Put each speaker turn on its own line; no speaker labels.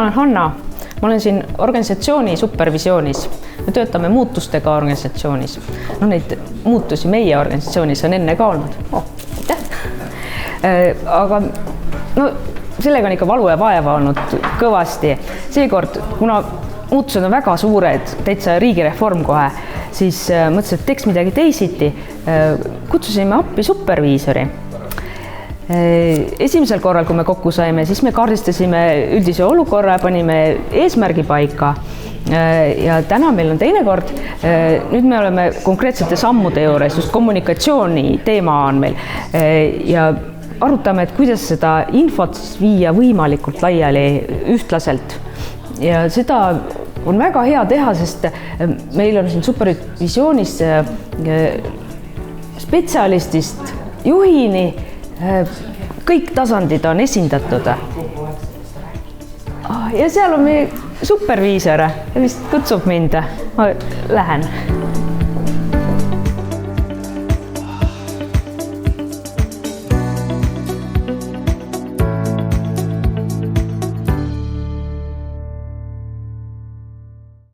olen Hanna, ma olen siin organisatsiooni supervisioonis. Me töötame muutustega organisatsioonis. No neid muutusi meie organisatsioonis on enne ka olnud. Aga sellega on ikka valu ja vaeva olnud kõvasti. Seekord, kuna muutused on väga suured, täitsa riigireform kohe, siis mõtlesin, et teeks midagi teisiti. Kutsusime appi superviisori. Esimesel korral, kui me kokku saime, siis me kaardistasime üldise olukorra, panime eesmärgi paika ja täna meil on teine kord. Nüüd me oleme konkreetsete sammude juures, just kommunikatsiooni teema on meil ja arutame, et kuidas seda infot viia võimalikult laiali ühtlaselt. Ja seda on väga hea teha, sest meil on siin supervisioonis spetsialistist juhini kõik tasandid on esindatud. Ja seal on meie superviisor, vist kutsub mind. Ma lähen.